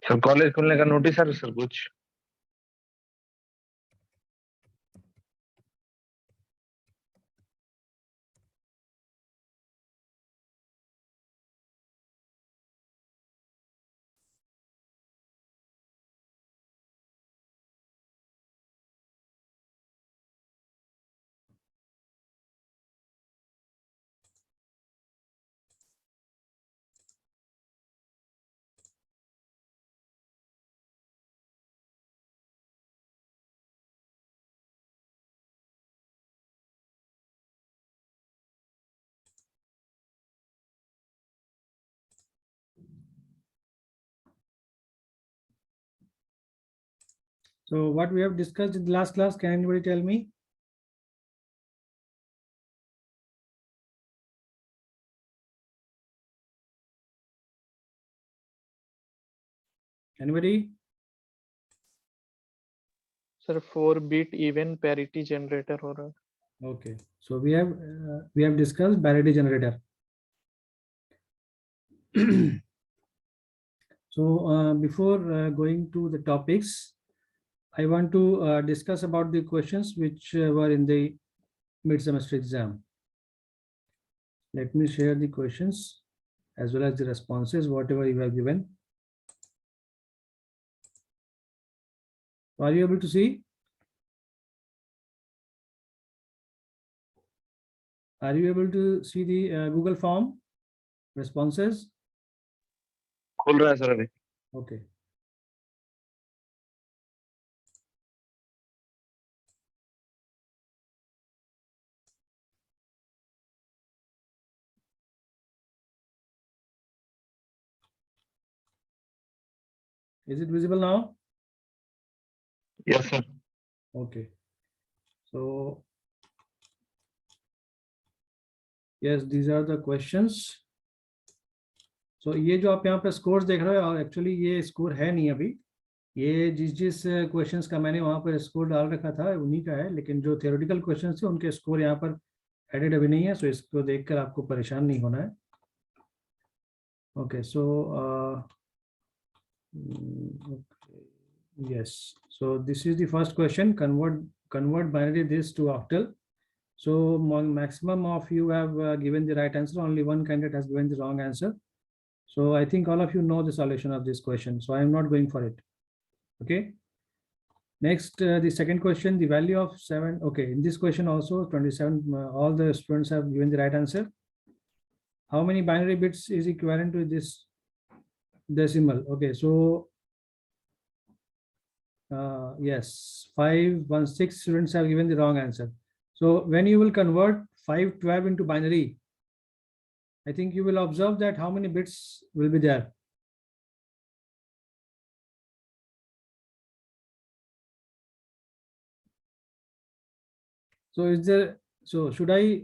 Sir college खुलने का notice है सर कुछ? So what we have discussed in the last class, can anybody tell me? Anybody? Sir 4-bit even parity generator हो रहा है. Okay, so we have discussed parity generator. So before going to the topics, I want to discuss about the questions which were in the mid-semester exam. Let me share the questions as well as the responses, whatever you have given. Are you able to see? Are you able to see the Google form responses? खुल रहा है sir अभी। Okay. Is it visible now? Yes sir. Okay. So yes, these are the questions. So ये जो आप यहाँ पे scores देख रहे हो, एक्चुअली ये स्कोर है नहीं अभी, ये जिस क्वेश्चंस का मैंने वहाँ पर स्कोर डाल रखा था उन्हीं का है, लेकिन जो थियोरेटिकल क्वेश्चंस थे उनके स्कोर यहाँ पर एडेड अभी नहीं है, सो इसको देखकर आपको परेशान नहीं होना है। Okay, so yes, so this is the first question, convert binary this to octal. So maximum of you have given the right answer, only one candidate has given the wrong answer. So I think all of you know the solution of this question, so I am not going for it. Okay, next the second question, the value of 7. Okay, in this question also 27 all the students have given the right answer. How many binary bits is equivalent to this decimal? Okay, so yes, 516 students have given the wrong answer. So when you will convert 512 into binary, I think you will observe that how many bits will be there. So is there, so should I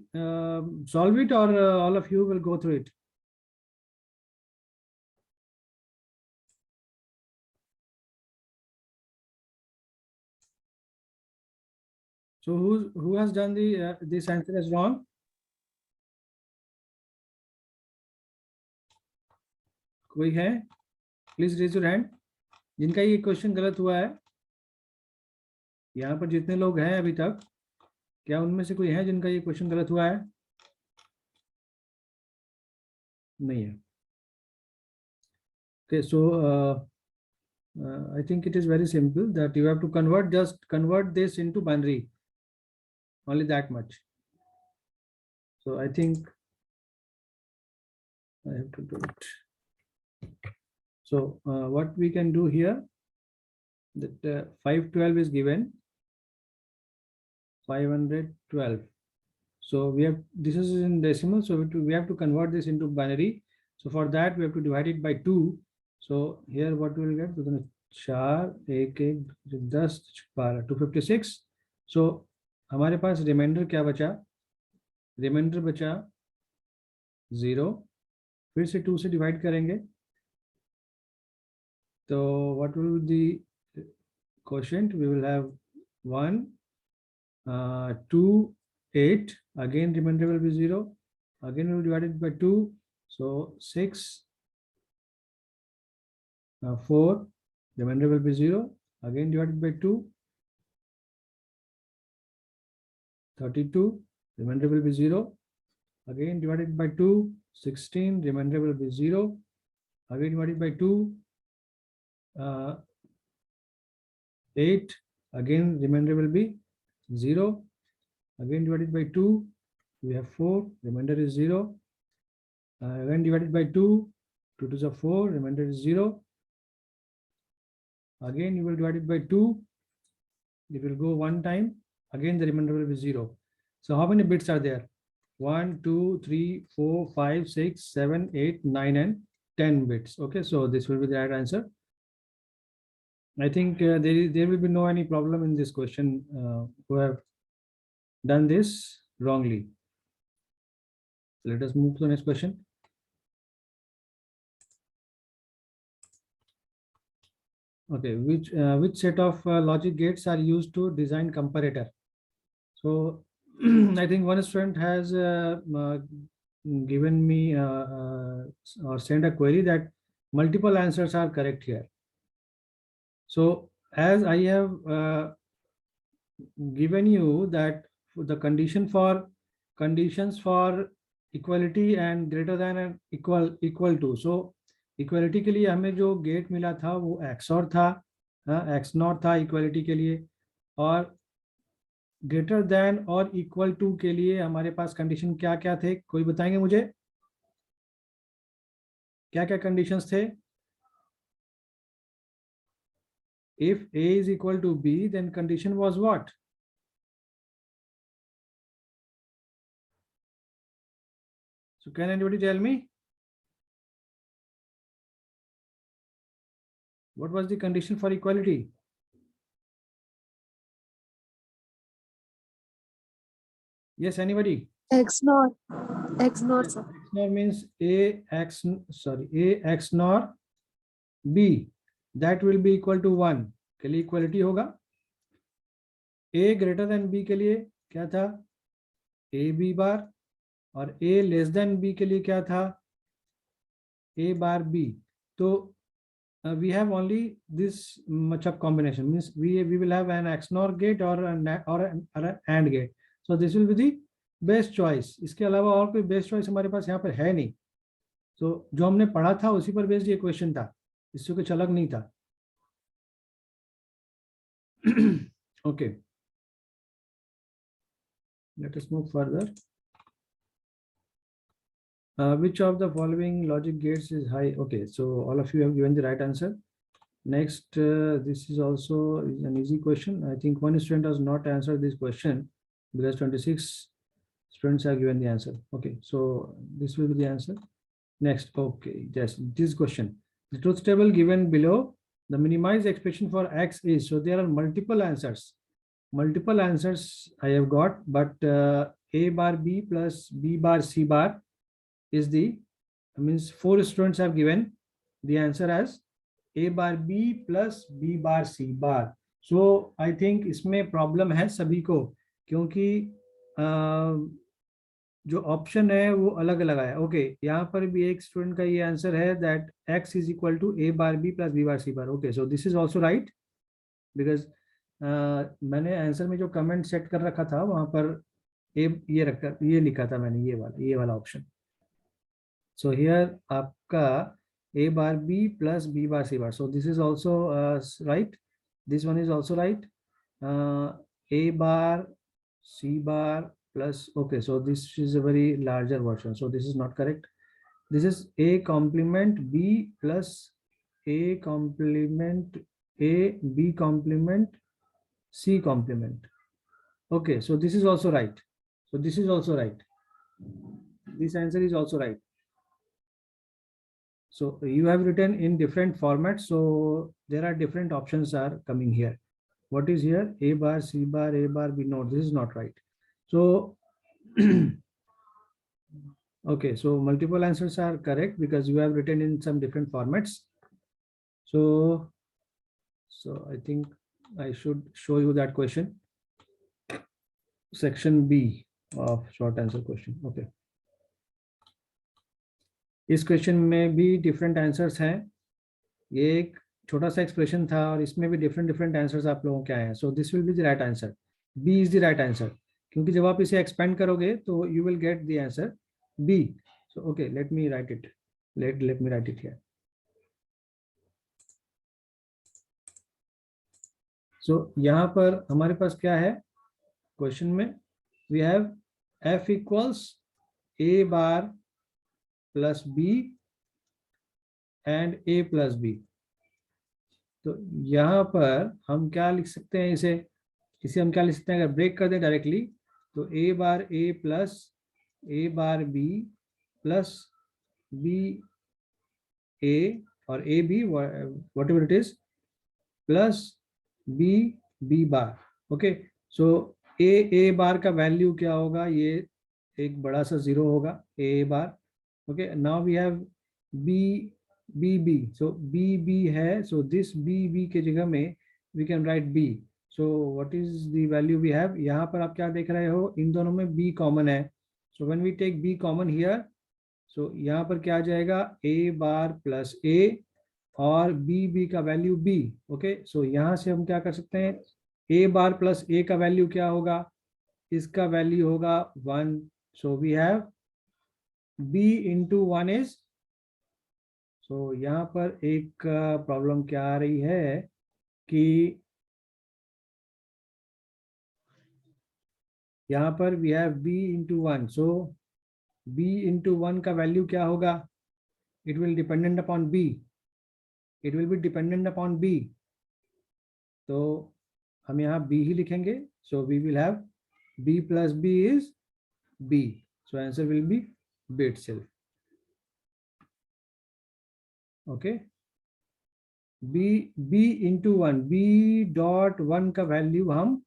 solve it, or all of you will go through it? So who has done the this answer as wrong? कोई है? Please raise your hand. जिनका ये question गलत हुआ है, यहाँ पर जितने लोग हैं अभी तक, क्या उनमें से कोई है जिनका ये क्वेश्चन गलत हुआ है? नहीं है। Okay, so I think it is very simple that you have to just convert this into binary, only that much. So I think I have to do it. So what we can do here, that 512 is given, 512. So we have, this is in decimal, so we have to convert this into binary. So for that we have to divide it by 2. So here what we will get, 4 1 1 10 12 256. So हमारे पास reminder क्या बचा? Reminder बचा 0, फिर से 2 से divide करेंगे तो what will be the quotient? We will have 1 2 8, again remainder will be 0, again we will divide it by 2, so 6 4, remainder will be 0, again divided by 2, 32, remainder will be 0, again divided by 2, 16, remainder will be 0, again divided by 2, 8, again remainder will be 0, again divided by 2, we have 4, remainder is 0, again divided by 2, 2 to the 4, remainder is 0, again you will divide it by 2, it will go one time, again the remainder will be 0. So how many bits are there? 1, 2, 3, 4, 5, 6, 7, 8, 9 and 10 bits. Okay, so this will be the right answer. I think there will be no any problem in this question who have done this wrongly. Let us move to the next question. Okay, which set of logic gates are used to design comparator? So I think one student has given me or sent a query that multiple answers are correct here. So as I have given you that the conditions for equality and greater than and equal to, so equality के लिए हमें जो gate मिला था वो XOR था, XNOR था equality के लिए, और ग्रेटर देन और इक्वल टू के लिए हमारे पास कंडीशन क्या क्या थे? कोई बताएंगे मुझे क्या क्या कंडीशंस थे? If A is equal to B, then condition was what? So can anybody tell me? What was the condition for equality? Yes, anybody? XNOR, Yes, sir. XNOR means A XNOR B, that will be equal to 1 के लिए equality होगा. A greater than B के लिए क्या था? A B बार, और A less than B के लिए क्या था? A bar B. तो we have only this much of combination, means we will have an XNOR gate or an AND gate. So this will be the best choice. इसके अलावा और कोई best choice हमारे पास यहाँ पर है नहीं. तो जो हमने पढ़ा था उसी पर बेस्ड ये क्वेश्चन था, इससे कुछ अलग नहीं था. Okay, let us move further. Which of the following logic gates is high? Okay, so all of you have given the right answer. Next, this is also an easy question. I think one student has not answered this question because 26 students have given the answer. Okay, so this will be the answer. Next, okay, yes, this question. The truth table given below, the minimized expression for X is, so there are multiple answers. Multiple answers I have got, but A bar B plus B bar C bar is the, means 4 students have given the answer as A bar B plus B bar C bar. So I think इसमें problem है सभी को, क्योंकि जो option है वो अलग अलग आया. ओके, यहाँ पर भी एक स्टूडेंट का ये आंसर है that X is equal to A bar B plus B bar C bar. Okay, so this is also right, because मैंने आंसर में जो कमेंट सेट कर रखा था वहां पर ये रखकर ये लिखा था मैंने, ये वाला ऑप्शन. सो हियर आपका A bar B plus B bar C bar. So this is also right, this one is also right. A bar C bar plus, okay, so this is a very larger version, so this is not correct. This is A complement B plus A complement A B complement C complement. Okay, so this is also right. So this is also right. This answer is also right. So you have written in different formats, so there are different options are coming here. What is here? A bar C bar A bar B. No, this is not right. So okay, so multiple answers are correct because you have written in some different formats. So I think I should show you that question. Section B of short answer question. Okay. इस question में भी different answers हैं. ये एक छोटा सा expression था और इसमें भी डिफरेंट डिफरेंट आंसर्स आप लोगों के आए हैं. So this will be the right answer. B is the right answer, क्योंकि जब आप इसे एक्सपेंड करोगे तो you will get the answer B. So okay, let me write it. Let me write it here. So यहाँ पर हमारे पास क्या है क्वेश्चन में, we have f equals a bar plus b and a plus b. तो यहाँ पर हम क्या लिख सकते हैं, इसे हम क्या लिख सकते हैं, अगर ब्रेक कर दें डायरेक्टली तो a bar a plus a bar b plus b a और a b what ever it is plus b b bar. Okay, so a बार का वैल्यू क्या होगा, ये एक बड़ा सा जीरो होगा a bar. Okay, now we have b so b है, सो दिस b के जगह में we can write b. So what is the value we have, यहाँ पर आप क्या देख रहे हो, इन दोनों में b कॉमन है. So when we take b common here, so यहाँ पर क्या आ जाएगा, a बार प्लस a और b का वैल्यू b. ओके, सो यहाँ से हम क्या कर सकते हैं, a बार प्लस a का वैल्यू क्या होगा, इसका वैल्यू होगा 1. So we have b into 1 is, so यहाँ पर एक प्रॉब्लम क्या आ रही है कि यहाँ पर we have b into 1. So b into 1 का वैल्यू क्या होगा, it will dependent upon b, it will be dependent upon b. तो हम यहाँ b ही लिखेंगे. So we will have b plus b is b. So answer will be b itself. Okay, b into 1, b dot 1 का value हम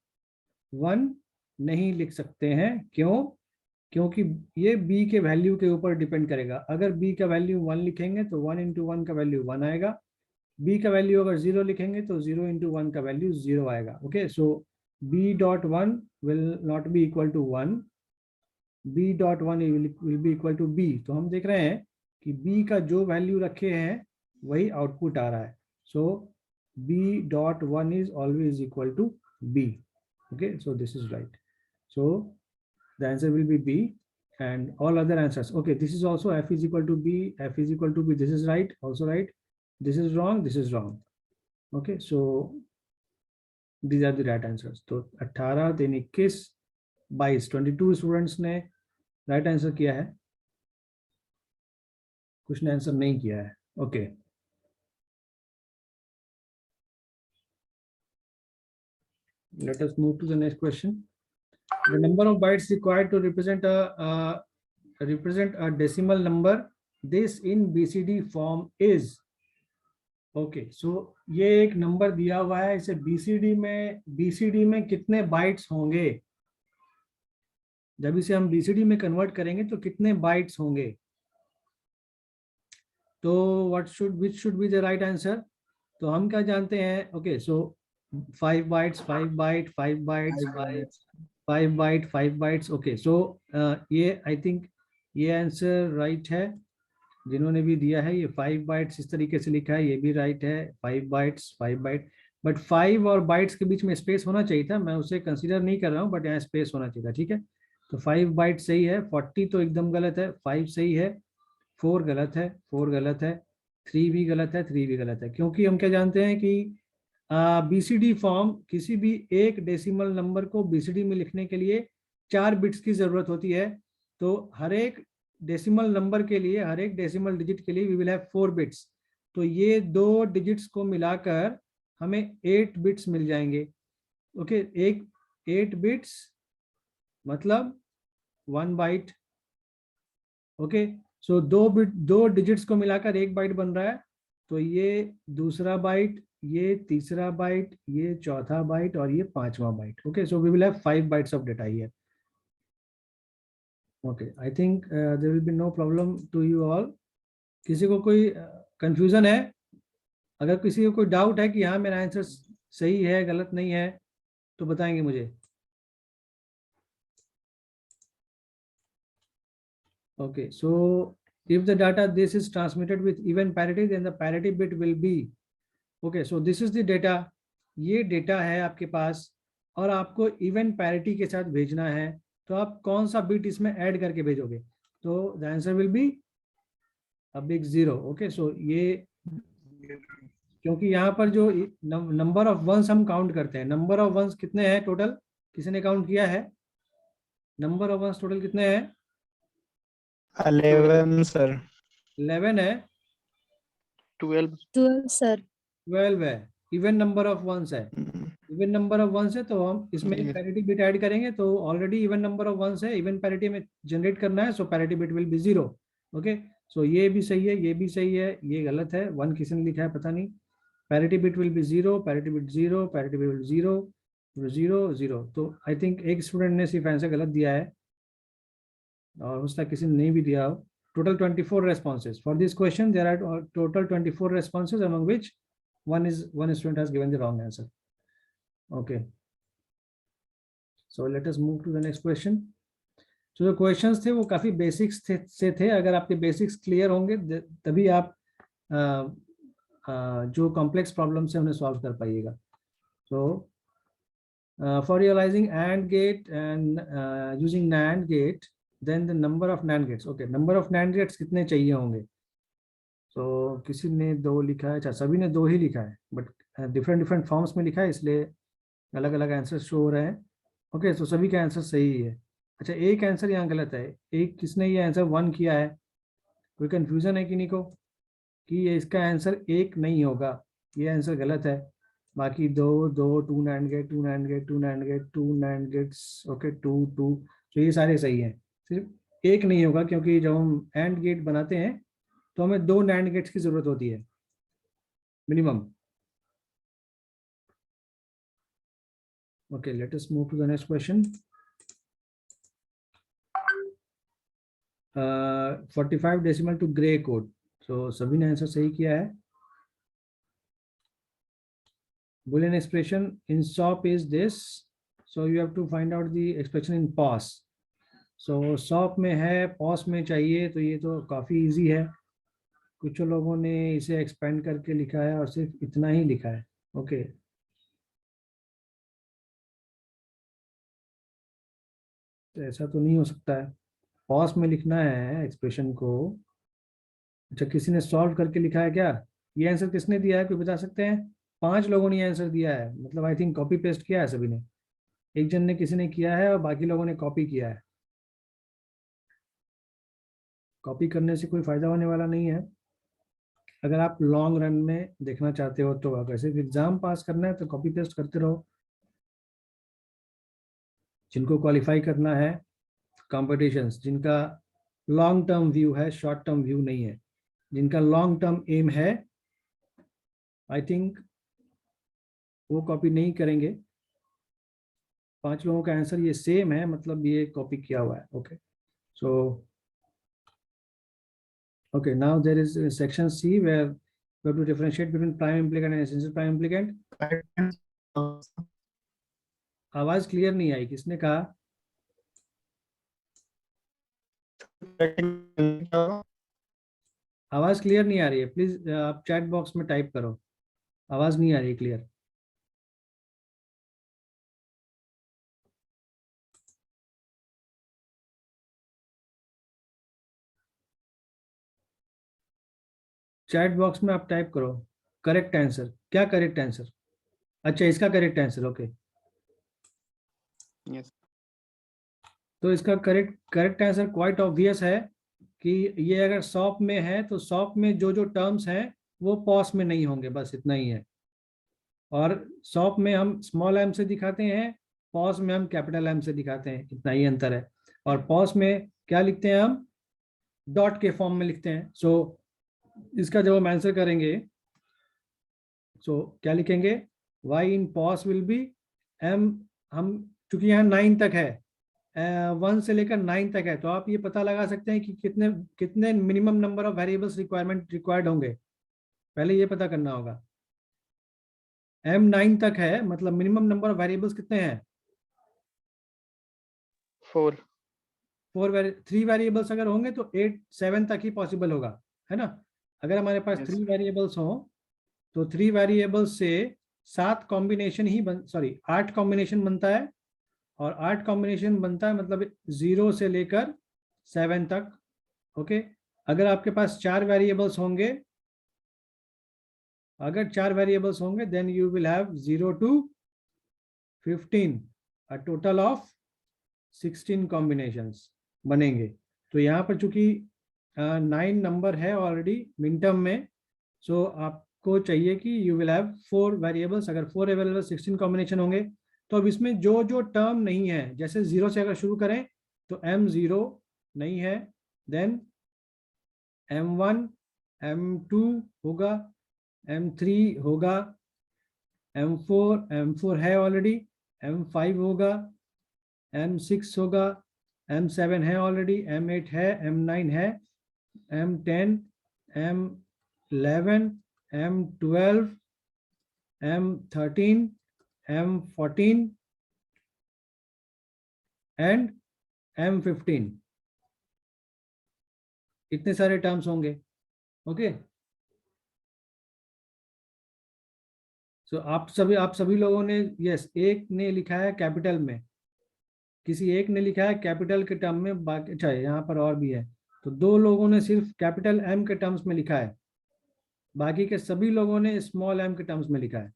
1 नहीं लिख सकते हैं. क्यों, क्योंकि ये b के वैल्यू के ऊपर डिपेंड करेगा. अगर b का वैल्यू 1 लिखेंगे तो 1 इंटू 1 का वैल्यू 1 आएगा. b का वैल्यू अगर 0 लिखेंगे तो 0 इंटू 1 का वैल्यू 0 आएगा. Okay, so b dot 1 will not be equal to 1, b dot 1 will be equal to b. तो हम देख रहे हैं कि b का जो वैल्यू रखे हैं वही आउटपुट आ रहा है. So b dot 1 is always equal to b. Okay, so this is right. So the answer will be B and all other answers. Okay, this is also f is equal to b, f is equal to b. This is right, also right. This is wrong, this is wrong. Okay, so these are the right answers. तो 18 then 21 22 22 students ने right answer किया है, कुछ ने answer नहीं किया है. Okay, let us move to the next question. The number of bytes required to represent a decimal number, this in BCD form is. Okay, so ये एक नंबर दिया हुआ है, इसे BCD में कितने बाइट्स होंगे, जब इसे हम BCD में कन्वर्ट करेंगे तो कितने बाइट्स होंगे. तो which should be the right answer. तो हम क्या जानते हैं, okay, so 5 bytes 5 byte 5 bytes 5 byte 5 bytes. Okay, so ये आई थिंक ये आंसर राइट है. जिन्होंने भी दिया है ये 5 बाइट्स इस तरीके से लिखा है, ये भी राइट है. 5 बाइट्स 5 बाइट, बट 5 और बाइट्स के बीच में स्पेस होना चाहिए था, मैं उसे कंसीडर नहीं कर रहा हूँ, बट यहाँ स्पेस होना चाहिए था. ठीक है, तो 5 बाइट सही है. 40 तो एकदम गलत है. 5 सही है. 4 गलत है. 4 गलत है. 3 भी गलत है. 3 भी गलत है, क्योंकि हम क्या जानते हैं कि BCD फॉर्म, किसी भी एक डेसिमल नंबर को BCD में लिखने के लिए 4 बिट्स की जरूरत होती है. तो हर एक डेसिमल नंबर के लिए, हर एक डेसिमल डिजिट के लिए वी विल हैव 4 बिट्स. तो ये 2 डिजिट्स को मिलाकर हमें 8 बिट्स मिल जाएंगे. ओके, 8 बिट्स मतलब 1 बाइट. ओके, सो 2 डिजिट्स को मिलाकर 1 बाइट बन रहा है. तो ये दूसरा बाइट, ये तीसरा बाइट, ये चौथा बाइट और ये 5वां byte. Okay, so we will have 5 bytes of data here. Okay, I think there will be no problem to you all. किसी को कोई कंफ्यूजन है, अगर किसी को कोई डाउट है कि हाँ मेरा आंसर सही है गलत नहीं है तो बताएंगे मुझे. Okay, so if the data this is transmitted with even parity, then the parity bit will be okay, so this is the data, ये डेटा है आपके पास और आपको इवन पैरिटी के साथ भेजना है, तो आप कौन सा बिट इसमें ऐड करके भेजोगे? तो the answer will be a big zero. Okay, so ये क्योंकि यहाँ पर जो नंबर ऑफ वंस हम काउंट करते हैं, नंबर ऑफ वंस कितने हैं टोटल, किसी ने काउंट किया है? नंबर ऑफ वंस टोटल कितने हैं? 11 सर। 11 है, 12 12 सर। 12 है, इवन नंबर ऑफ वंस है। इवन नंबर ऑफ वंस है तो हम इसमें जी। पैरिटी बिट ऐड करेंगे, तो already even number of ones है, इवन पैरिटी में जनरेट करना है, so parity bit will be 0। Okay, so ये भी सही है, ये भी सही है, ये गलत है, 1 किसी ने लिखा है पता नहीं। Parity bit will be 0, parity bit 0, parity bit will 0, 0 0। तो आई थिंक एक स्टूडेंट ने सिर्फ आंसर गलत दिया है और उसका किसी ने नहीं भी दिया हो। Total 24 responses for this question. There are total 24 responses, among which one student has given the wrong answer. Okay, so let us move to the next question. So जो questions थे वो काफी बेसिक्स से थे, अगर आपके बेसिक्स क्लियर होंगे तभी आप जो कॉम्प्लेक्स प्रॉब्लम्स है उन्हें सॉल्व कर पाइएगा। So for realizing AND gate and using NAND gate, then the number of NAND gates. Okay, number of NAND gates कितने चाहिए होंगे? तो किसी ने 2 लिखा है, अच्छा सभी ने 2 ही लिखा है, बट डिफरेंट फॉर्म्स में लिखा है, इसलिए अलग अलग आंसर शो हो रहे हैं। ओके, तो सभी का आंसर सही है। अच्छा, एक आंसर यहाँ गलत है, एक किसने ये आंसर 1 किया है? कोई कंफ्यूजन है किन्हीं को कि ये इसका आंसर 1 नहीं होगा, ये आंसर गलत है। बाकी 2 2 2 NAND gate, 2 NAND gate, 2 NAND gate, 2 NAND gates, okay 2 2, तो ये सारे सही हैं, सिर्फ एक नहीं होगा, क्योंकि जब हम AND गेट बनाते हैं तो हमें 2 NAND गेट्स की जरूरत होती है minimum. Okay, let us move to the next question. 45 decimal to Gray code, so सभी ने आंसर सही किया है। Boolean expression in SOP is this, so you have to find out the expression in POS. So SOP में है, POS में चाहिए, तो ये तो काफी इजी है। कुछ लोगों ने इसे एक्सपेंड करके लिखा है और सिर्फ इतना ही लिखा है। ओके, तो ऐसा तो नहीं हो सकता है, POS में लिखना है एक्सप्रेशन को। अच्छा, किसी ने सॉल्व करके लिखा है क्या? ये आंसर किसने दिया है, कोई बता सकते हैं? 5 लोगों ने आंसर दिया है, मतलब आई थिंक कॉपी पेस्ट किया है सभी ने। एक जन ने किसी ने किया है और बाकी लोगों ने कॉपी किया है। कॉपी करने से कोई फायदा होने वाला नहीं है। अगर आप लॉन्ग रन में देखना चाहते हो तो अगर सिर्फ एग्जाम पास करना है तो कॉपी पेस्ट करते रहो। जिनको क्वालिफाई करना है कॉम्पिटिशन्स, जिनका लॉन्ग टर्म व्यू है, शॉर्ट टर्म व्यू नहीं है, जिनका लॉन्ग टर्म एम है, आई थिंक वो कॉपी नहीं करेंगे। 5 लोगों का आंसर ये सेम है, मतलब ये कॉपी किया हुआ है। Okay, so okay, now there is section C where we have to differentiate between prime implicant and essential prime implicant. आवाज क्लियर नहीं आई, किसने कहा? आवाज क्लियर नहीं आ रही है, प्लीज आप चैट बॉक्स में टाइप करो, आवाज नहीं आ रही क्लियर। चैट बॉक्स में आप टाइप करो करेक्ट आंसर। क्या करेक्ट आंसर? अच्छा, इसका करेक्ट आंसर, ओके। यस। तो इसका करेक्ट आंसर क्वाइट ऑब्वियस है कि ये अगर सॉप में है तो सॉप में जो जो टर्म्स हैं वो पॉस में नहीं होंगे, बस इतना ही है। और सॉप में हम स्मॉल एम से दिखाते हैं, पॉस में हम कैपिटल एम से दिखाते हैं, इतना ही अंतर है। और पॉस में क्या लिखते हैं हम? डॉट के फॉर्म में लिखते हैं। सो इसका जब हम आंसर करेंगे सो क्या लिखेंगे? y in POS will be m, हम चूंकि यहाँ 9 तक है, 1 से लेकर 9 तक है, तो आप ये पता लगा सकते हैं कि कितने कितने minimum number of variables required होंगे, पहले ये पता करना होगा। m 9 तक है, मतलब मिनिमम नंबर ऑफ वेरिएबल्स कितने हैं? 4 3 वेरिएबल्स अगर होंगे तो 8 7 तक ही पॉसिबल होगा, है ना। अगर हमारे पास Yes. 3 वेरिएबल्स हों तो 3 वेरिएबल्स से 7 कॉम्बिनेशन ही 8 कॉम्बिनेशन बनता है, और 8 कॉम्बिनेशन बनता है मतलब 0 से लेकर 7 तक। ओके, अगर आपके पास 4 वेरिएबल्स होंगे, then you will have 0 to 15, a total of 16 combinations बनेंगे। तो यहाँ पर चूंकि 9 नंबर है ऑलरेडी मिन टर्म में, सो आपको चाहिए कि यू विल हैव 4 वेरिएबल्स। अगर 4 अवेलेबल 16 कॉम्बिनेशन होंगे, तो अब इसमें जो जो टर्म नहीं है, जैसे 0 से अगर शुरू करें तो M0 नहीं है, देन M1 M2 होगा, M3 होगा, M4 है ऑलरेडी, M5 होगा, M6 होगा, M7 है ऑलरेडी, M8 है, M9 है, M10, M11, M12, M13, M14 and M15। इतने सारे टर्म्स होंगे। ओके, सो आप सभी लोगों ने यस, एक ने लिखा है कैपिटल में, किसी एक ने लिखा है कैपिटल के टर्म में, बाकी अच्छा यहाँ पर और भी है, तो 2 लोगों ने सिर्फ कैपिटल M के टर्म्स में लिखा है, बाकी के सभी लोगों ने स्मॉल m के टर्म्स में लिखा है।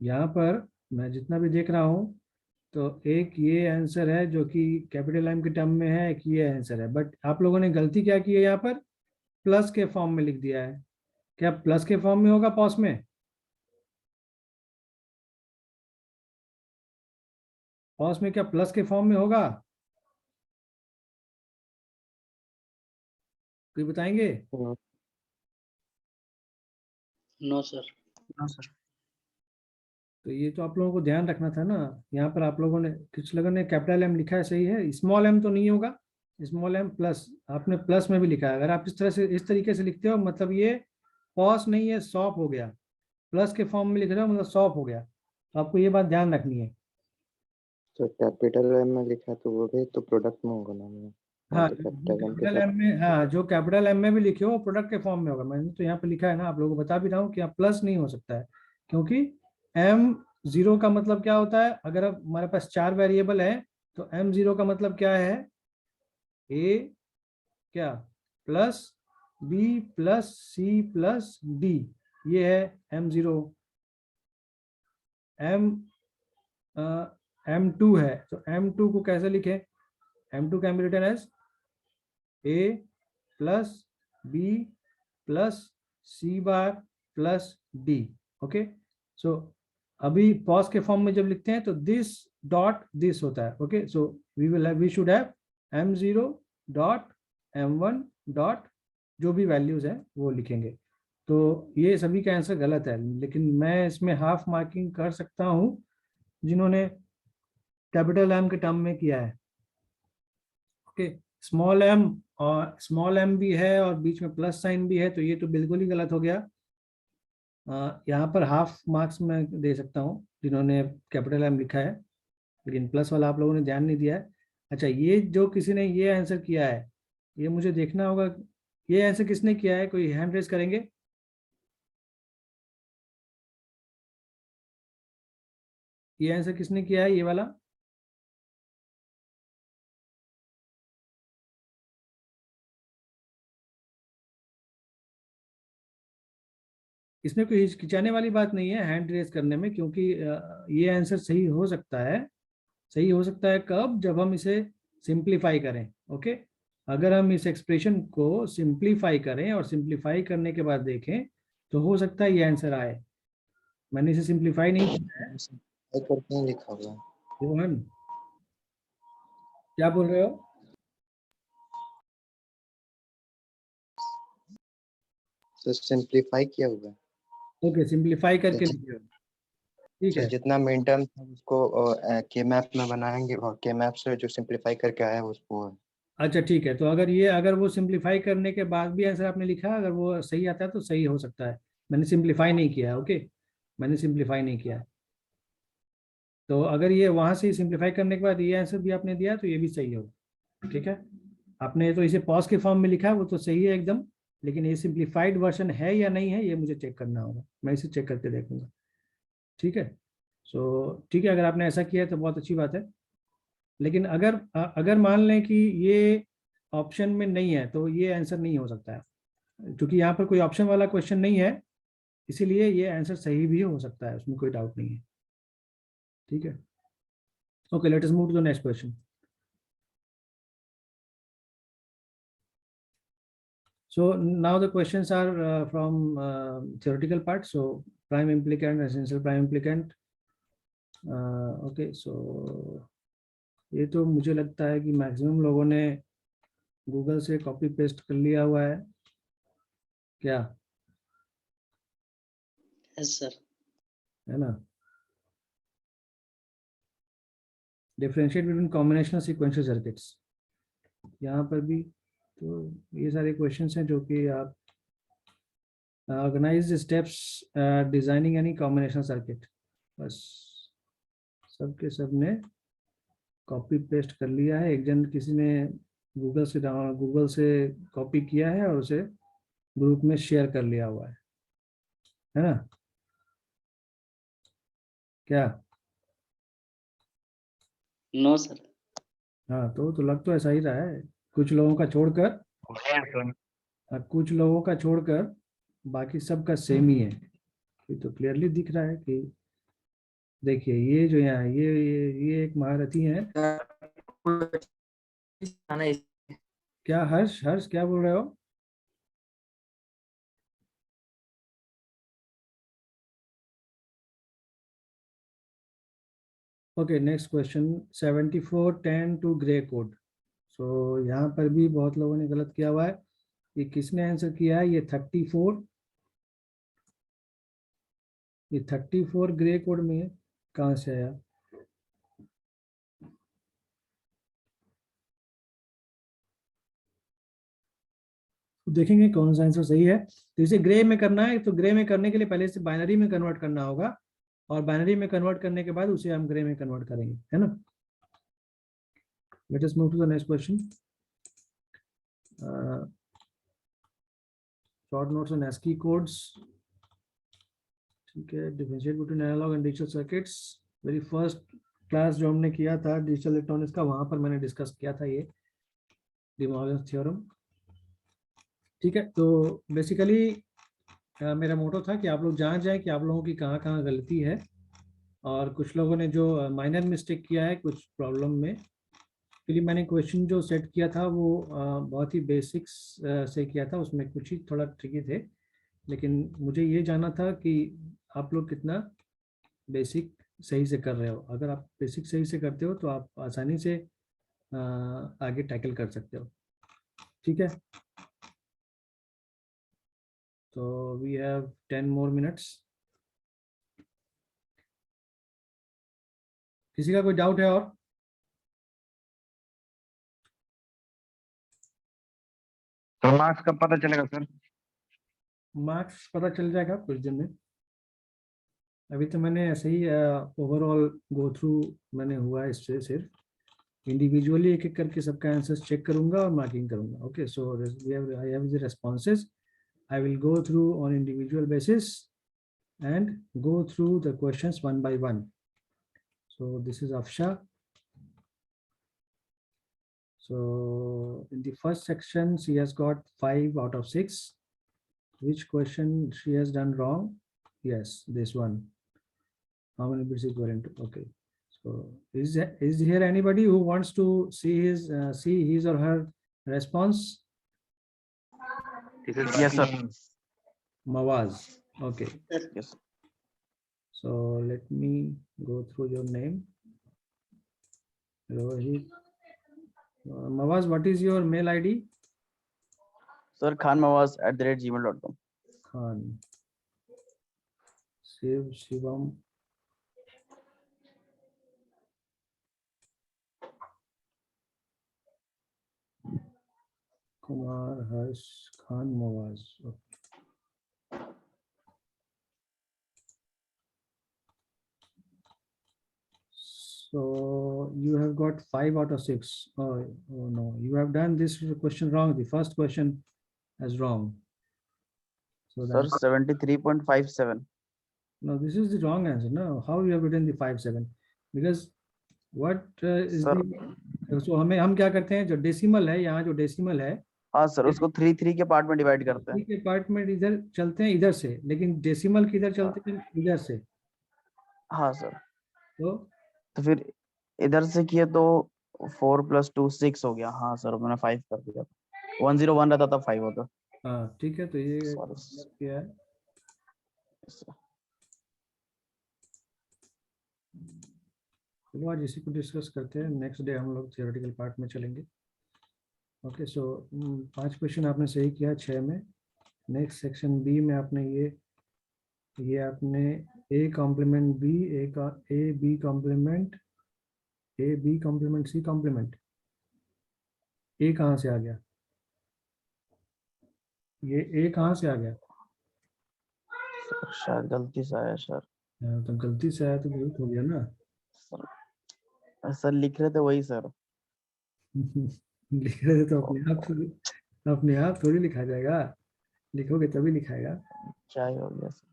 यहाँ पर मैं जितना भी देख रहा हूँ, तो एक ये आंसर है जो कि कैपिटल M के टर्म में है, एक ये आंसर है, बट आप लोगों ने गलती क्या की है, यहाँ पर प्लस के फॉर्म में लिख दिया है। क्या प्लस के फॉर्म में होगा पॉस में? पॉस में क्या प्लस के फॉर्म में होगा? कोई बताएंगे? No sir. तो ये तो आप लोगों को ध्यान रखना था ना। यहाँ पर आप लोगों ने, कुछ लोगों ने कैपिटल M लिखा है, सही है, स्मॉल m तो नहीं होगा, स्मॉल m प्लस, आपने प्लस में भी लिखा है। अगर आप इस तरीके से लिखते हो, मतलब ये पॉस नहीं है, सॉप हो गया। प्लस के फॉर्म में लिख रहे हो मतलब सॉप हो गया, तो आपको ये बात ध्यान रखनी है। तो कैपिटल एम में लिखा तो वो भी तो प्रोडक्ट में होगा ना? हाँ, तो कैपिटल एम के कैपिटल M में, हाँ जो कैपिटल M में भी लिखे हो प्रोडक्ट के फॉर्म में होगा। मैंने तो यहाँ पे लिखा है ना, आप लोगों को बता भी रहा हूँ कि प्लस नहीं हो सकता है, क्योंकि M0 का मतलब क्या होता है, अगर अब हमारे पास 4 वेरिएबल है, तो M0 का मतलब क्या है, A क्या plus B plus C plus D, ये है M0। M2 है, तो M2 को कैसे लिखें? M2 can be written as A plus B plus C bar plus D। Okay, so अभी पॉज के फॉर्म में जब लिखते हैं तो दिस डॉट दिस होता है। Okay, so we should have M0 dot M1 dot, जो भी वैल्यूज है वो लिखेंगे। तो ये सभी का आंसर गलत है, लेकिन मैं इसमें हाफ मार्किंग कर सकता हूँ जिन्होंने कैपिटल M के टर्म में किया है। ओके, स्मॉल m, और स्मॉल m भी है और बीच में प्लस साइन भी है, तो ये तो बिल्कुल ही गलत हो गया। यहाँ पर हाफ मार्क्स मैं दे सकता हूँ जिन्होंने कैपिटल M लिखा है, लेकिन प्लस वाला आप लोगों ने ध्यान नहीं दिया है। अच्छा, ये जो किसी ने ये आंसर किया है, ये मुझे देखना होगा, ये आंसर किसने किया है, कोई हैंड रेज करेंगे? ये आंसर किसने किया है, ये वाला? इसमें कोई हिचकिचाने वाली बात नहीं है हैंड रेज करने में, क्योंकि ये आंसर सही हो सकता है। सही हो सकता है कब? जब हम इसे सिंप्लीफाई करें। ओके, अगर हम इस एक्सप्रेशन को सिंप्लीफाई करें और सिंप्लीफाई करने के बाद देखें, तो हो सकता है ये आंसर आए। मैंने इसे सिंप्लीफाई नहीं किया है। करके ही लिखा हुआ है। रोहन, क्या बोल रहे हो? तो सिंपलीफाई किया हुआ है। ओके, सिंप्लीफाई करके लिखिए, ठीक तो है। जितना मेन टर्म था उसको के मैप में बनाएंगे, और के मैप से जो सिंपलीफाई करके आया है उसको। अच्छा ठीक है, तो अगर वो सिंप्लीफाई करने के बाद भी आंसर आपने लिखा, अगर वो सही आता है तो सही हो सकता है। मैंने सिंप्लीफाई नहीं किया है। ओके, मैंने सिंप्लीफाई नहीं किया है। तो अगर ये वहां से सिंप्लीफाई करने के बाद ये आंसर भी आपने दिया, तो ये भी सही होगा। ठीक है, आपने तो इसे पॉज के फॉर्म में लिखा है, वो तो सही है एकदम, लेकिन ये सिंप्लीफाइड वर्जन है या नहीं है ये मुझे चेक करना होगा, मैं इसे चेक करके देखूंगा। ठीक है, सो ठीक है, अगर आपने ऐसा किया है तो बहुत अच्छी बात है। लेकिन अगर मान लें कि ये ऑप्शन में नहीं है तो ये आंसर नहीं हो सकता है, क्योंकि यहाँ पर कोई ऑप्शन वाला क्वेश्चन नहीं है, इसीलिए ये आंसर सही भी हो सकता है, उसमें कोई डाउट नहीं है। ठीक है, okay, let us move to the next question. So now the questions are from theoretical part. So prime implicant, essential prime implicant. Okay, so ये तो मुझे लगता है कि मैक्सिमम लोगों ने गूगल से कॉपी पेस्ट कर लिया हुआ है क्या, यस सर। है ना। Differentiate between combinational sequential circuits, यहाँ पर भी तो ये सारे क्वेश्चंस हैं जो कि आप organize steps designing any combinational circuit, बस सबके सब ने कॉपी पेस्ट कर लिया है। एक जन किसी ने गूगल से कॉपी किया है और उसे ग्रुप में शेयर कर लिया हुआ है ना क्या। No sir. हाँ तो लग तो ऐसा ही रहा है, कुछ लोगों का छोड़कर, सर कुछ लोगों का छोड़कर बाकी सबका सेम ही है। ये तो क्लियरली दिख रहा है कि देखिए ये जो यहाँ ये एक महारथी है। क्या हर्ष हर्ष क्या बोल रहे हो। Okay, next question 7410 to Gray code. So यहाँ पर भी बहुत लोगों ने गलत किया हुआ है। ये किसने आंसर किया है, ये 34 ग्रे कोड में कहाँ से आया। तो देखेंगे कौन सा आंसर सही है। तो इसे ग्रे में करना है, तो ग्रे में करने के लिए पहले इसे बाइनरी में कन्वर्ट करना होगा, और बाइनरी में कन्वर्ट करने के बाद उसे हम ग्रे में कन्वर्ट करेंगे, है ना। Let us move to the next question. Short notes on ASCII codes. ठीक है, differentiate between analog and digital circuits, very first class जो हमने किया था डिजिटल इलेक्ट्रॉनिक्स का, वहां पर मैंने डिस्कस किया था ये डी मॉर्गन्स थ्योरम। ठीक है, तो बेसिकली मेरा मोटो था कि आप लोग जान जाए कि आप लोगों की कहाँ कहाँ गलती है, और कुछ लोगों ने जो माइनर मिस्टेक किया है कुछ प्रॉब्लम में, क्योंकि मैंने क्वेश्चन जो सेट किया था वो बहुत ही बेसिक्स से किया था, उसमें कुछ ही थोड़ा ट्रिकी थे, लेकिन मुझे ये जानना था कि आप लोग कितना बेसिक सही से कर रहे हो। अगर आप बेसिक सही से करते हो तो आप आसानी से आगे टैकल कर सकते हो। ठीक है, तो वी हैव 10 more minutes। किसी का कोई डाउट है और। तो मार्क्स कब पता चलेगा सर। मार्क्स पता चल जाएगा कुछ दिन में। अभी तो मैंने ऐसे ही ओवरऑल गो थ्रू मैंने हुआ है, इससे सिर्फ इंडिविजुअली एक एक करके सबका आंसर्स चेक करूंगा और मार्किंग करूंगा। Okay, so I have the responses, I will go through on individual basis and go through the questions one by one. So this is Afsha. So in the first section, she has got 5 out of 6. Which question she has done wrong? Yes, this one. How many bits equivalent to? Okay. So is here anybody who wants to see his or her response? Yes sir. Mawaz. Okay. Yes. So let me go through your name. Rohit. Mawaz, what is your mail ID? Sir, khanmawaz@gmail.com. Khan. Shivam. Kumar Harsh Khan Mawaz. Okay. So you have got 5 out of 6. Oh no, you have done this question wrong. The first question is wrong. So Sir, that 73.57. no, this is the wrong answer. No, how you have written the 57? Because what is Sir, the so हम क्या करते हैं, जो decimal है, यहाँ जो decimal है, हाँ सर, उसको 3 के पार्ट में डिवाइड करते हैं। ठीक है, पार्ट में इधर चलते हैं इधर से, लेकिन डेसिमल किधर चलते हैं, इधर से। हाँ सर, तो फिर इधर से किए तो 4 + 2 6 हो गया। हाँ सर, मैंने 5 कर दिया। 101 रहता था, 5 होता। हाँ ठीक है, तो ये Sorry. क्या है? चलो आज इसी को डिस्कस करते हैं, नेक्स्ट डे हम लोग थियोरेटिकल पार्ट में चलेंगे। ओके, सो 5 क्वेश्चन आपने सही किया 6 में। नेक्स्ट सेक्शन बी में आपने ये आपने A complement B, A B complement C complement, A कहाँ से आ गया? ये ए कहाँ से आ गया? शायद गलती से आया सर। तो गलती से आया तो गलत हो गया ना। सर लिख रहे थे वही सर। लिख रहे थे तो अपने आप थोड़ी लिखा जाएगा, लिखोगे तभी लिखाएगा। क्या ही हो गया सर?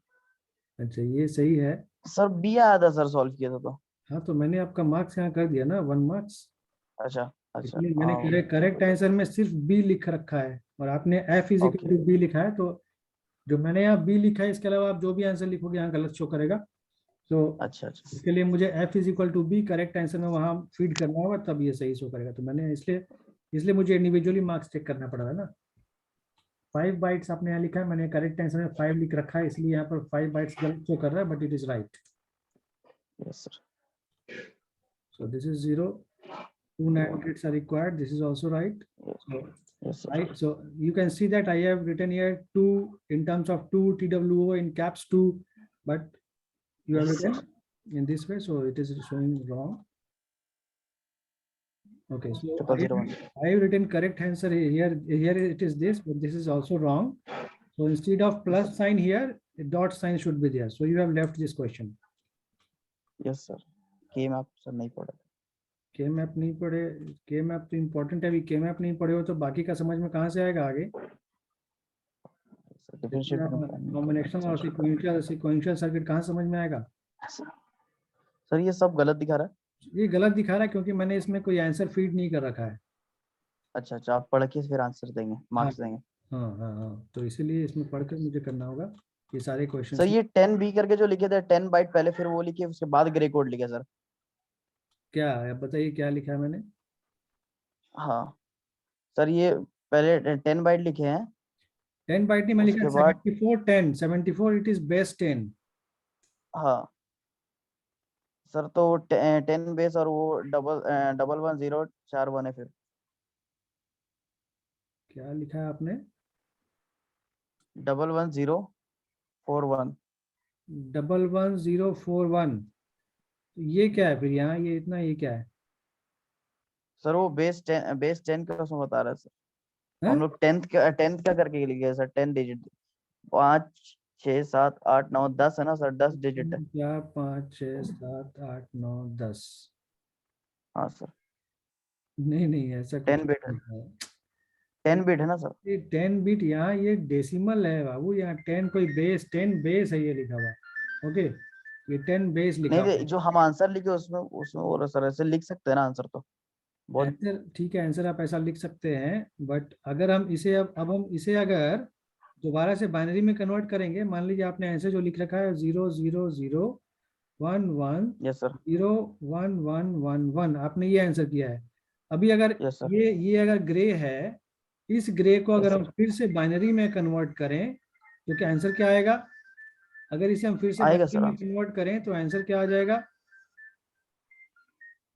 अच्छा, ये सही है। सर बी आया था सर, सॉल्व किया था तो। हाँ, तो मैंने आपका मार्क्स यहाँ कर दिया ना, 1 मार्क्स। अच्छा अच्छा, इसलिए मैंने हाँ, करेक्ट आंसर में सिर्फ बी लिख रखा है, और आपने F is equal Okay. To B लिखा है। तो जो मैंने यहाँ बी लिखा है, इसके अलावा आप जो भी आंसर लिखोगे यहाँ गलत शो करेगा। तो अच्छा अच्छा। इसके लिए मुझे F is equal to B correct answer में वहाँ फीड करना होगा, तब ये सही शो करेगा। तो मैंने इसलिए मुझे इंडिविजुअली मार्क्स चेक करना पड़ रहा है ना। 5 बाइट्स आपने यहाँ लिखा है, मैंने करेक्ट आंसर में 5 लिख रखा है, इसलिए यहाँ पर 5 बाइट्स गलत शो कर रहा है, but it is right. Yes sir. So this is 0. 2 NAND gates are required. This is also right. So, yes sir. right. So you can see that I have written here 2 in terms of 2 TWO in caps 2, but you have Yes, sir. written in this way, so it is showing wrong. Okay, so 0001. I have written correct answer here. Here it is this, but this is also wrong. So instead of plus sign here, a dot sign should be there. So you have left this question. Yes sir. के map sir नहीं पढ़ा। के map नहीं पढ़े, के map तो important है। अभी के मैप नहीं पढ़े हो तो बाकी का समझ में कहाँ से आएगा आगे? कॉम्बिनेशन और सीक्वेंशियल सर्किट कहाँ समझ में आएगा? सर ये सब गलत दिखा रहा है। ये गलत दिखा रहा है क्योंकि मैंने इसमें कोई आंसर फीड नहीं कर रखा है। अच्छा अच्छा, आप पढ़ के फिर आंसर देंगे, मार्क्स देंगे। हाँ, तो इसीलिए इसमें पढ़कर मुझे करना होगा ये सारे क्वेश्चन। सर ये 10B करके जो लिखे थे 10 बाइट पहले, फिर वो लिखे, उसके बाद ग्रे कोड लिखे सर। क्या है बताइए, क्या लिखा है मैंने? हाँ सर, ये पहले 10 बाइट लिखे हैं। 10 बाइट नहीं, मैं लिखा उसके बाद 74 इट इज बेस 10। हाँ सर, तो 10 बेस और वो 11041 है फिर। क्या लिखा है आपने? 11041। 11041। ये क्या है फिर यहाँ, ये इतना, ये क्या है? सर वो बेस 10 का उसमें बता रहा है सर। हाँ? हम लोग 10th का करके लिखे सर। 10 डिजिट, 5 6 7 8 9 10 है ना सर, 10 डिजिट है। 4 5 6 7 8 9 10। हाँ सर, नहीं ऐसा 10 बिट है। 10 बिट है ना सर। ये 10 बिट, यहाँ ये डेसिमल है बाबू। यहाँ 10 कोई बेस, 10 बेस है ये लिखा हुआ। ओके, ये 10 बेस लिखा हुआ नहीं, है। जो हम आंसर लिखे उसमें वो सर ऐसे लिख सकते हैं ना आंसर तो बहुत। आंसर ठीक है, आंसर आप ऐसा लिख सकते हैं, बट अगर हम इसे अब हम इसे अगर दोबारा से बाइनरी में कन्वर्ट करेंगे, मान लीजिए आपने आंसर जो लिख रखा है 0 0 0 1 1 यस सर। 0 1 1 1 1, आपने ये आंसर किया है। अभी अगर यस सर। ये अगर ग्रे है, इस ग्रे को अगर Yes, हम फिर से बाइनरी में कन्वर्ट करें तो क्या आंसर क्या आएगा? अगर इसे हम फिर से आएगा बाइनरी सर में आंसर। कन्वर्ट करें तो आंसर क्या आ जाएगा?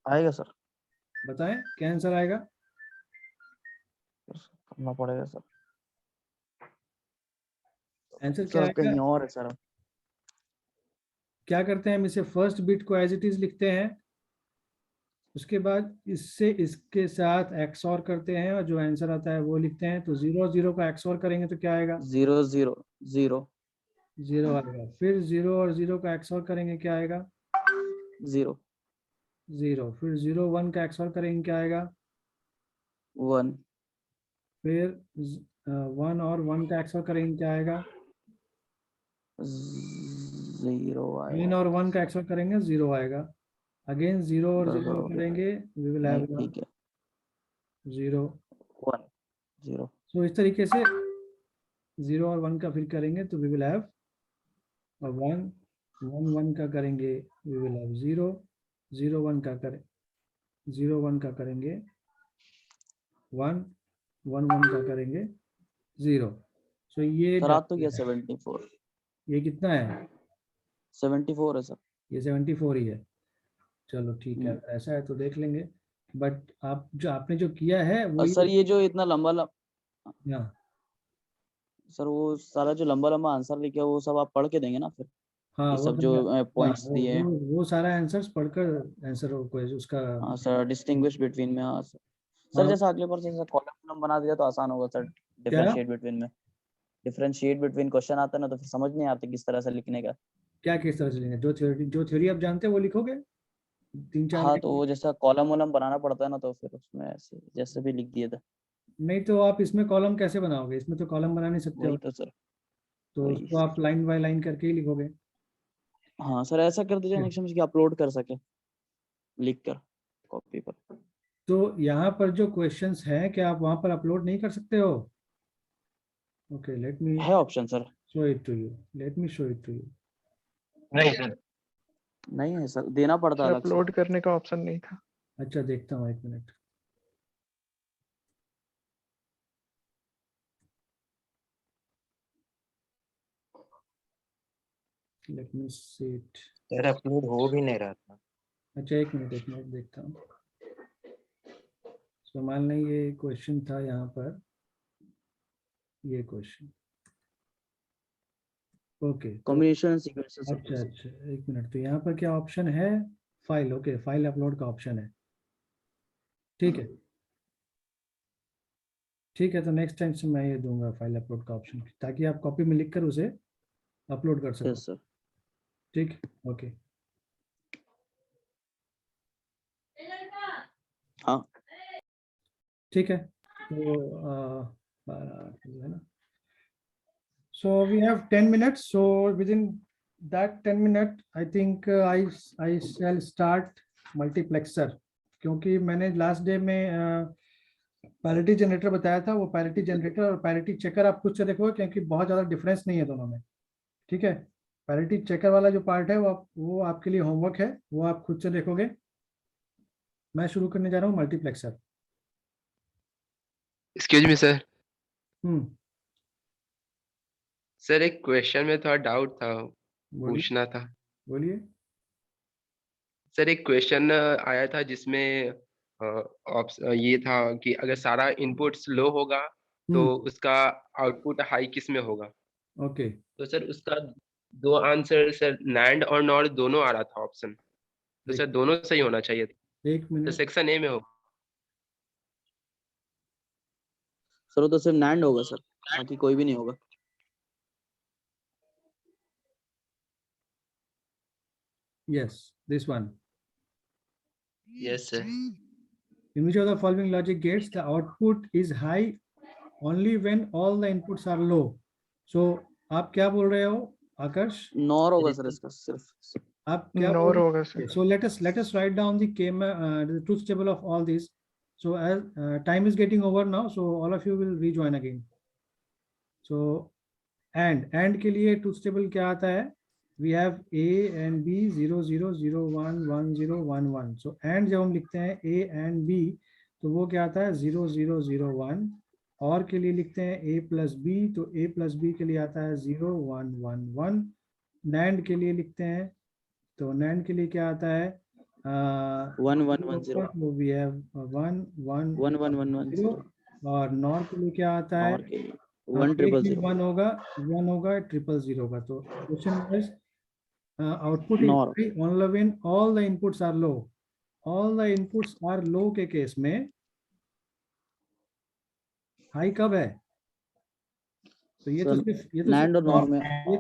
आएगा सर। बताएं क्या आंसर आएगा? करना पड़ेगा सर। आंसर क्या सर कहीं आएगा? और है सर। क्या करते हैं हम, इसे फर्स्ट बिट को एज इट इज लिखते हैं, उसके बाद इससे इसके साथ XOR करते हैं और जो आंसर आता है वो लिखते हैं। तो 0 0 को XOR करेंगे तो क्या आएगा? 0 0 0 0 आएगा। फिर 0 और 0 का XOR करेंगे, क्या आएगा? 0 0। फिर 0 1 का XOR करेंगे, क्या आएगा? 1 फिर 1 और 1 का XOR करेंगे, क्या आएगा? 0 n आएगा। और 1 का एक्सपेक्ट करेंगे 0 आएगा। अगेन 0 और बराबर 0 हो गया। करेंगे वी विल नहीं हैव ठीक है 0। 1 0 सो इस तरीके से 0 और 1 का फिर करेंगे तो वी विल हैव 1 1 1 का करेंगे वी विल हैव 0 0 1 का करें 0 1 का करेंगे 1 1 1 का करेंगे 0। सो ये सर आ तो गया 74 ये कितना है? 74 है सर। ये 74 ही है। चलो ठीक है, हम्म। ऐसा है तो देख लेंगे। बट आपने जो किया है वो और सर ये जो इतना लंबा हाँ सर वो सारा जो लंबा लंबा आंसर लिखा है वो सब आप पढ़ के देंगे ना फिर, हाँ ये वो सब तो जो हाँ, पॉइंट्स दिए हैं। वो सारा आंसर्स पढ़कर आंसर को उसका हाँ सर डिस्टिंग्विश बिटवीन में। हाँ सर हाँ जैसा अगले बार जैसा कॉलम बना दिया तो आसान होगा सर। क्या डिफरेंशिएट बिटवीन क्वेश्चन आता है ना तो फिर समझ नहीं आता किस तरह से लिखने का। क्या किस तरह से लेंगे? जो थ्योरी आप जानते हैं वो लिखोगे 3-4 हाँ लाइन। तो वो जैसा कॉलम वॉलम बनाना पड़ता है ना तो फिर उसमें ऐसे जैसे भी लिख दिए थे। नहीं तो आप इसमें कॉलम कैसे बनाओगे? इसमें तो कॉलम बना नहीं सकते हो, वही तो सर तो वही। उसको आप लाइन बाय लाइन करके ही लिखोगे। हाँ सर ऐसा कर दीजिए नेक्स्ट टाइम कि अपलोड कर सके लिख कर कॉपी पर। तो यहाँ पर जो क्वेश्चंस हैं क्या आप वहाँ पर अपलोड नहीं कर सकते हो? ओके लेट मी है option sir? Show it to you, let me show it to you. नहीं सर। नहीं है सर, देना पड़ता है अलग से। अपलोड करने का ऑप्शन नहीं था। अच्छा देखता हूँ, एक minute. Let me see it. Sir upload हो भी नहीं रहा था। अच्छा एक मिनट देखता हूँ। तो मान लें ये क्वेश्चन था यहाँ पर, ये क्वेश्चन ओके तो कॉम्बिनेशन सीक्वेंसेस। अच्छा एक मिनट। तो यहाँ पर क्या ऑप्शन है? फाइल। ओके फाइल अपलोड का ऑप्शन है। ठीक है ठीक है, तो नेक्स्ट टाइम से मैं ये दूंगा फाइल अपलोड का ऑप्शन, ताकि आप कॉपी में लिखकर उसे अपलोड कर सको। Yes sir. ठीक ओके। हाँ ठीक है तो है ना। So we have 10 minutes. So within that 10 minute, I think I shall start multiplexer, क्योंकि मैंने लास्ट डे में पैरिटी जनरेटर बताया था। वो पैरिटी जनरेटर और पैरिटी चेकर आप खुद से देखोगे, क्योंकि बहुत ज़्यादा डिफरेंस नहीं है दोनों में। ठीक है, पैरिटी चेकर वाला जो पार्ट है वो आपके लिए होमवर्क है, वो आप खुद से देखोगे। मैं शुरू करने जा रहा हूँ multiplexer. Excuse me sir. Hmm sir एक क्वेश्चन में थोड़ा डाउट था, बोलिए पूछना था। बोलिए। सर एक क्वेश्चन आया था जिसमें ये था कि अगर सारा इनपुट्स लो होगा तो उसका आउटपुट हाई किस में होगा। ओके तो सर उसका दो आंसर सर नैंड और नॉर दोनों आ रहा था ऑप्शन, तो सर दोनों सही होना चाहिए था। एक तो मिनट। सेक्शन ए में होगा। सर वो तो सिर्फ नैंड होगा सर, बाकी कोई भी नहीं होगा। Yes, this one. Yes sir. In which of the following logic gates the output is high only when all the inputs are low? So आप क्या बोल रहे हो आकर्ष? नॉर होगा सर इसका सिर्फ। आप क्या नॉर होगा sir. So let us write down the the truth table of all these. So as time is getting over now, so all of you will rejoin again. So and के लिए truth table क्या आता है? We have A and B 0 0 0 1 1 0 1 1. So and जब हम लिखते हैं A and B तो वो क्या आता है 0 0 0 1। और के लिए लिखते हैं A plus B तो A plus B के लिए आता है 0 1 1 1। NAND के लिए लिखते हैं तो NAND के लिए क्या आता है 1 1 1 0 तो we have 1 1 1 1 1 1 0 और NOR के लिए क्या आता है नॉर के लिए 1 0 0 1 होगा 1 0 0 का। तो question is output NOR is high only when all the inputs are low. all the inputs are low के केस में हाई कब है? तो ये तो सिर्फ नैंड और नॉर में